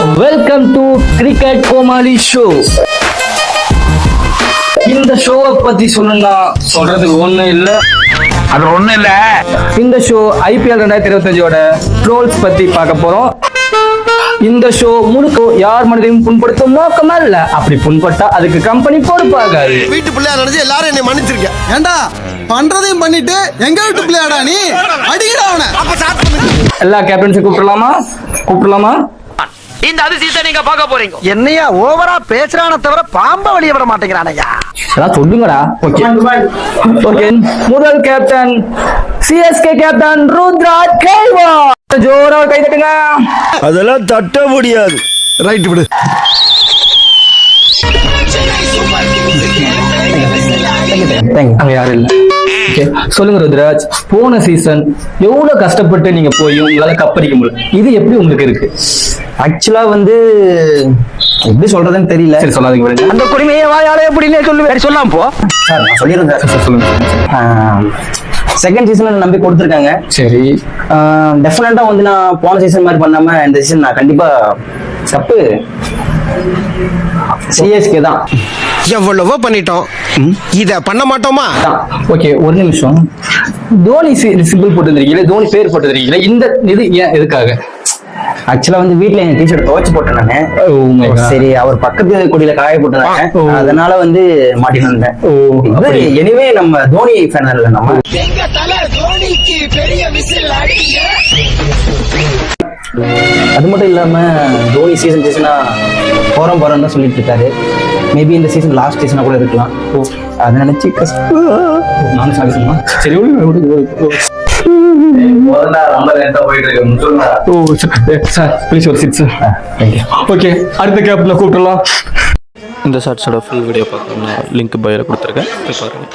Welcome to cricket Komali show. இந்த ஷோவை பத்தி சொல்லணும்னா சொல்றதுக்கு ஒண்ணும் இல்ல. அது ஒண்ணும் இல்ல. இந்த ஷோ IPL 2025 ட்ரோல்ஸ் பத்தி பார்க்க போறோம். இந்த ஷோ முழுக்க யார் மனதையும் புண்படுத்தும் நோக்கம் அல்ல. அப்படி புண்பட்டா அதுக்கு கம்பெனி பொறுப்பாகாது. வீட்டு பிள்ளையா நினைச்சு எல்லாரும் என்னை மன்னிச்சிருக்க. ஏண்டா பண்றதையும் பண்ணிட்டு எங்க வீட்டு பிள்ளையாடா நீ அடிக்கடா அவனை. எல்லா கேப்டன்ஸையும் கூப்பிடலாமா? இந்த அதிசயத்தை நீங்க பார்க்க போறீங்க. என்னையா ஓவரா பேசுறானே தவிர பாம்ப வெளிய விட மாட்டேங்கிறானயா. அதான் சொல்லுங்கடா. ஓகே. முதல் கேப்டன் CSK கேப்டன் ருத்ராஜ் கேல்வார். ஜோரா கை தட்டுங்க. அதெல்லாம் தட்ட முடியாது. ரைட் விடு. அங்க யாரும் இல்ல. சொல்லுங்க ருத்ராஜ், போன சீசன் எவ்வளவு கஷ்டப்பட்டு நீங்க போய் உங்களால கப்படிக்க முடியல, இது எப்படி உங்களுக்கு இருக்கு? ஆக்சுவலா வந்து எப்படி சொல்றதுன்னு தெரியல. சரி சொல்லாதீங்க. அந்த குடிமையை வாயாலே எப்படின்னே சொல்லுவேன். சொல்லாம் போ சார் நான் சொல்லிடுறேன் சார். சொல்லுங்க. செகண்ட் சீசன் நம்பி கொடுத்துருக்காங்க. சரி, டெஃபினட்டா வந்து நான் போன சீசன் மாதிரி பண்ணாம இந்த சீசன் நான் கண்டிப்பா தப்பு CSK தான். எவ்வளவோ பண்ணிட்டோம், இத பண்ண மாட்டோமா? ஓகே, ஒரு நிமிஷம். தோனி சிம்பிள் போட்டுருக்கீங்களா, தோனி பேர் போட்டுருக்கீங்களா, இந்த இது ஏன் எதுக்காக? ஆக்சுவலா வந்து வீட்டுல என் டிஷர்ட் துவைச்சு போட்டேன் நானு. சரி, அவர் பக்கத்து கொடியில காய போட்டாங்க, அதனால வந்து மாட்டின்னு வந்தேன். எனிவே நம்ம தோனி ஃபேன் இல்ல நம்ம. அது மட்டும் இல்லாம தோனி சீசனா போறோம் தான் சொல்லிட்டு இருக்காரு. மேபி இந்த சீசன் லாஸ்ட் சீசனா கூட இருக்கலாம். அதை நினைச்சு நானும் சாப்பிடுமா? சரி, ரொம்ப லேட்டா போயிட்டு இருக்கு. சார் ப்ளீஸ் ஒரு சிட் சார். ஓகே, அடுத்த கேப்ல கூப்பிடலாம். இந்த ஷார்ட்ஸோட ஃபுல் வீடியோ பார்க்கணும்னா லிங்க் பயோல கொடுத்துருக்கேன், போய் பாருங்கள்.